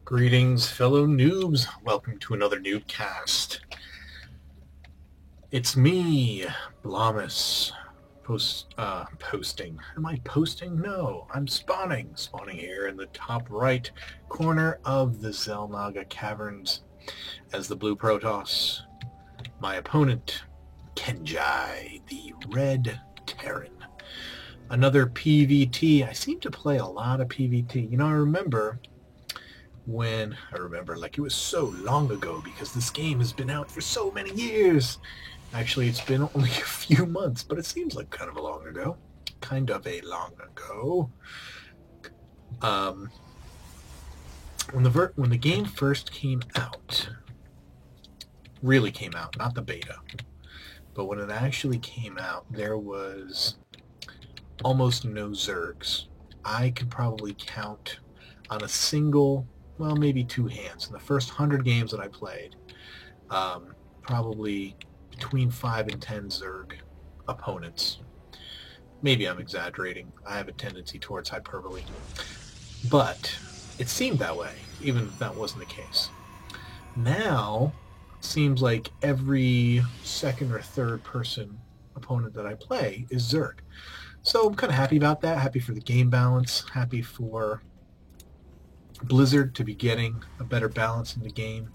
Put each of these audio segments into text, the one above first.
Greetings, fellow noobs. Welcome to another Noobcast. It's me, Blomus, posting. Am I posting? No, I'm spawning. Spawning here in the top right corner of the Xel'Naga Caverns as the Blue Protoss. My opponent, Kenjai, the Red Terran. Another PvT. I seem to play a lot of PvT. I remember like it was so long ago because this game has been out for so many years. Actually, it's been only a few months, but it seems like kind of a long ago. When the game first came out, really came out, not the beta, but when it actually came out, there was almost no Zergs. I could probably count on a single, well, maybe two hands. In the first 100 games that I played, probably between 5 and 10 Zerg opponents. Maybe I'm exaggerating. I have a tendency towards hyperbole. But it seemed that way, even if that wasn't the case. Now, it seems like every second or third person opponent that I play is Zerg. So I'm kind of happy about that. Happy for the game balance. Happy for Blizzard to be getting a better balance in the game.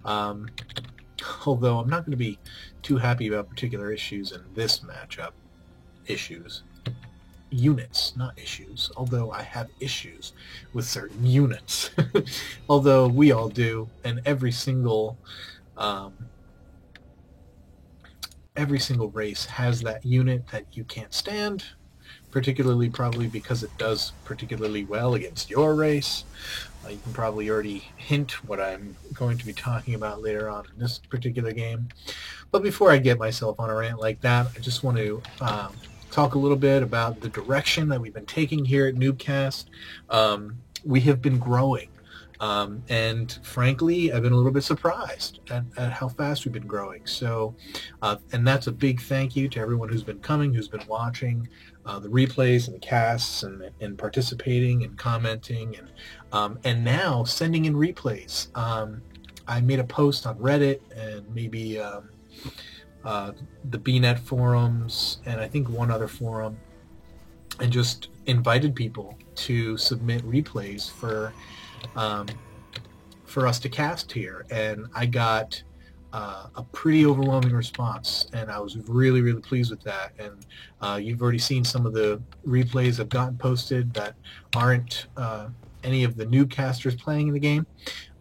Although I'm not going to be too happy about particular issues in this matchup. Units, not issues. Although I have issues with certain units. Although we all do, and every single race has that unit that you can't stand, particularly probably because it does particularly well against your race. You can probably already hint what I'm going to be talking about later on in this particular game. But before I get myself on a rant like that, I just want to talk a little bit about the direction that we've been taking here at Noobcast. We have been growing. And frankly, I've been a little bit surprised at how fast we've been growing. So, and that's a big thank you to everyone who's been coming, who's been watching the replays and the casts and participating and commenting and now sending in replays. I made a post on Reddit and maybe the BNet forums and I think one other forum, and just invited people to submit replays for us to cast here, and I got a pretty overwhelming response, and I was really, really pleased with that. And you've already seen some of the replays I've gotten posted that aren't any of the new casters playing in the game,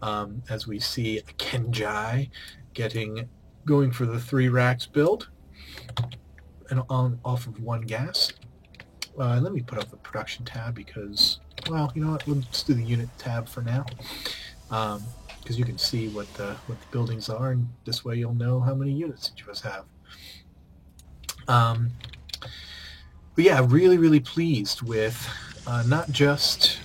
as we see Kenjai going for the 3 racks build and off of 1 gas. Let me put up the production tab because, well, you know what? Let's do the unit tab for now, because you can see what the buildings are, and this way you'll know how many units each of us have. But yeah, really, really pleased with not just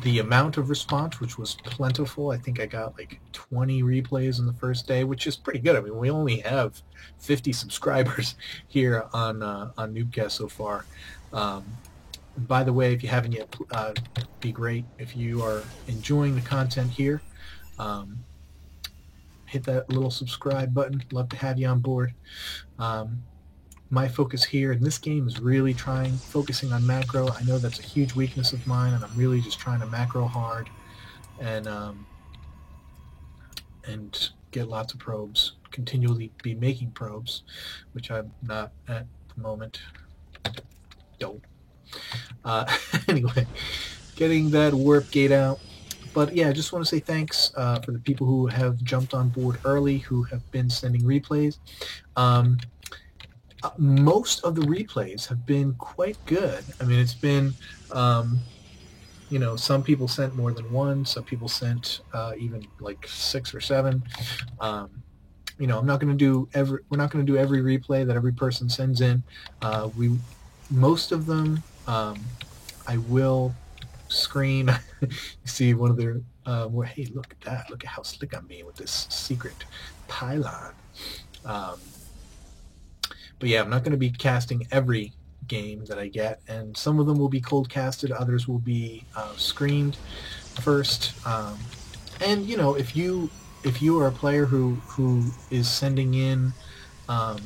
the amount of response, which was plentiful. I think I got like 20 replays in the first day, which is pretty good. I mean, we only have 50 subscribers here on Noobcast so far. By the way, if you haven't yet, be great if you are enjoying the content here. Hit that little subscribe button. Love to have you on board. My focus here in this game is really focusing on macro. I know that's a huge weakness of mine, and I'm really just trying to macro hard and get lots of probes. Continually be making probes, which I'm not at the moment. Dope. Anyway, getting that warp gate out. But yeah, I just want to say thanks for the people who have jumped on board early, who have been sending replays. Most of the replays have been quite good. I mean, it's been, some people sent more than 1. Some people sent even like 6 or 7. We're not going to do every replay that every person sends in. Most of them, I will screen. You see one of their, hey, look at that. Look at how slick I'm being with this secret pylon. But yeah, I'm not going to be casting every game that I get, and some of them will be cold casted, others will be screened. first. And you know, if you are a player who is sending in um,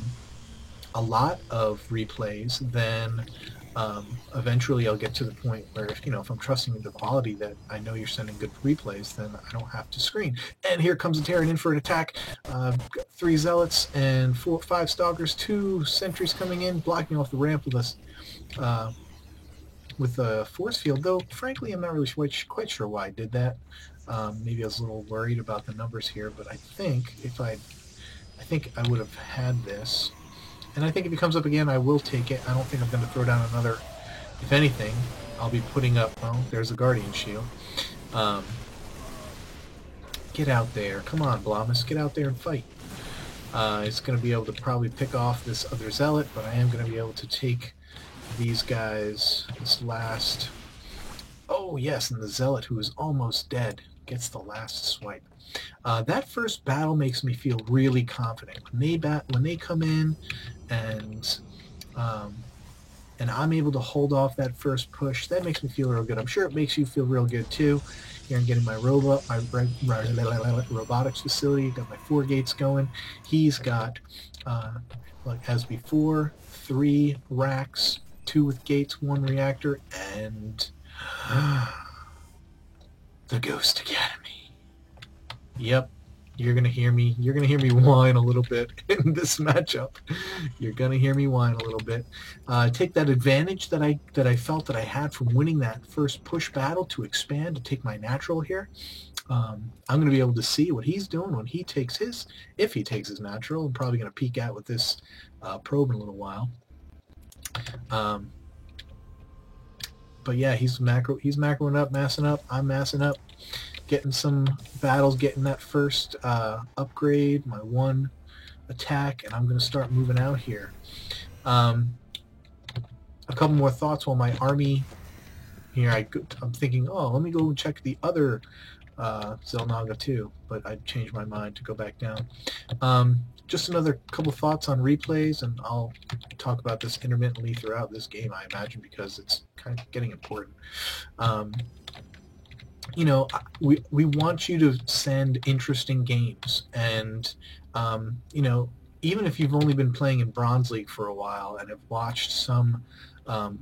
a lot of replays, then eventually I'll get to the point where if I'm trusting in the quality that I know you're sending good replays, then I don't have to screen. And here comes a Terran in for an attack. 3 Zealots and 5 Stalkers, 2 Sentries coming in, blocking off the ramp with a force field, though frankly I'm not really quite sure why I did that. Maybe I was a little worried about the numbers here, but I think I think I would have had this. And I think if he comes up again, I will take it. I don't think I'm going to throw down another. If anything, I'll be putting up... Well, there's a Guardian Shield. Get out there. Come on, Blomus. Get out there and fight. He's going to be able to probably pick off this other Zealot, but I am going to be able to take these guys. This last... Oh, yes, and the Zealot, who is almost dead, gets the last swipe. That first battle makes me feel really confident. When they come in and I'm able to hold off that first push, that makes me feel real good. I'm sure it makes you feel real good too. Here I'm getting my robotics facility, got my 4 gates going. He's got, like as before, 3 racks, 2 with gates, 1 reactor, and the Ghost Academy. Yep, you're gonna hear me whine a little bit in this matchup. You're gonna hear me whine a little bit. Take that advantage that I felt that I had from winning that first push battle to expand to take my natural here. I'm gonna be able to see what he's doing when he takes his, if he takes his natural. I'm probably gonna peek out with this probe in a little while. But yeah, he's macroing up, massing up. I'm massing up. Getting some battles, getting that first upgrade, my 1 attack, and I'm going to start moving out here. A couple more thoughts while my army here. I'm thinking, oh, let me go and check the other Xel'Naga too, but I changed my mind to go back down. Just another couple thoughts on replays, and I'll talk about this intermittently throughout this game, I imagine, because it's kind of getting important. You know, we want you to send interesting games, and you know, even if you've only been playing in Bronze League for a while and have watched some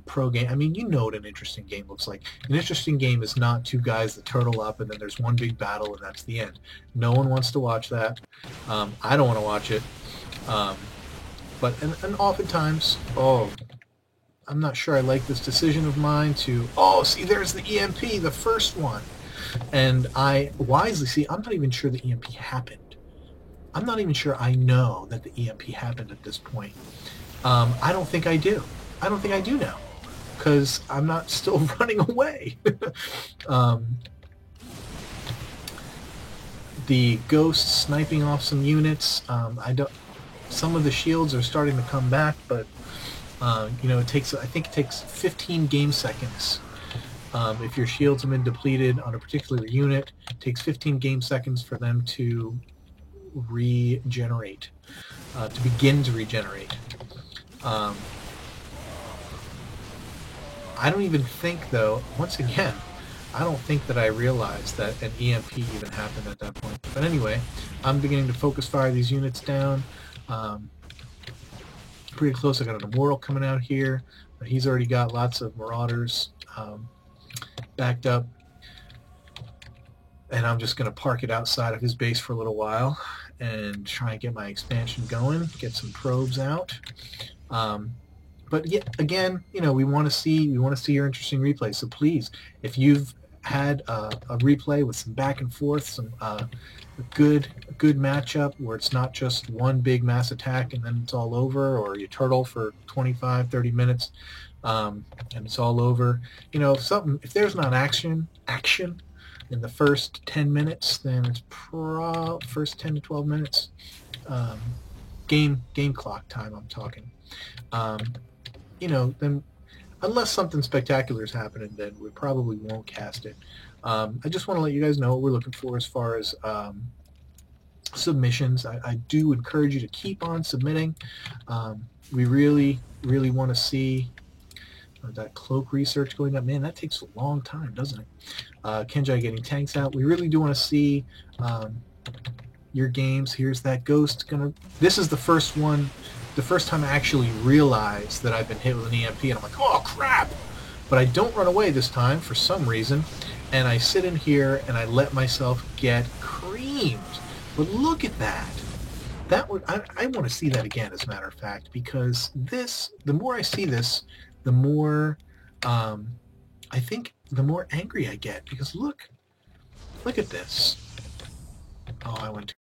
pro game, I mean, you know what an interesting game looks like. An interesting game is not 2 guys that turtle up and then there's one big battle and that's the end. No one wants to watch that. I don't want to watch it. But and oftentimes, oh, I'm not sure I like this decision of mine to, oh, see, there's the EMP, the first one. And I wisely see, I'm not even sure the EMP happened. I'm not even sure I know that the EMP happened at this point. I don't think I do. I don't think I do now, because I'm not still running away. The Ghost sniping off some units. Some of the shields are starting to come back, but you know, I think it takes 15 game seconds. If your shields have been depleted on a particular unit, it takes 15 game seconds for them to regenerate, to begin to regenerate. I don't even think, though, once again, I don't think that I realized that an EMP even happened at that point. But anyway, I'm beginning to focus fire these units down. Pretty close. I got an Immortal coming out here. He's already got lots of Marauders backed up. And I'm just going to park it outside of his base for a little while and try and get my expansion going, get some probes out. But yeah, again, you know, we want to see your interesting replays. So please, if you've had a replay with some back and forth, some a good matchup where it's not just one big mass attack and then it's all over, or you turtle for 25-30 minutes and it's all over. You know, if there's not action in the first 10 minutes, then it's first 10 to 12 minutes game clock time I'm talking. You know, then unless something spectacular is happening, then we probably won't cast it. I just want to let you guys know what we're looking for as far as submissions. I do encourage you to keep on submitting. We really want to see Or that cloak research going up. Man, that takes a long time, doesn't it? Kenjai getting tanks out. We really do want to see your games. Here's that ghost. This is the first one, the first time I actually realized that I've been hit with an EMP, and I'm like, oh crap! But I don't run away this time for some reason, and I sit in here and I let myself get creamed. But look at that. I want to see that again, as a matter of fact, because the more I see this, the more I think the more angry I get, because look at this. Oh, I went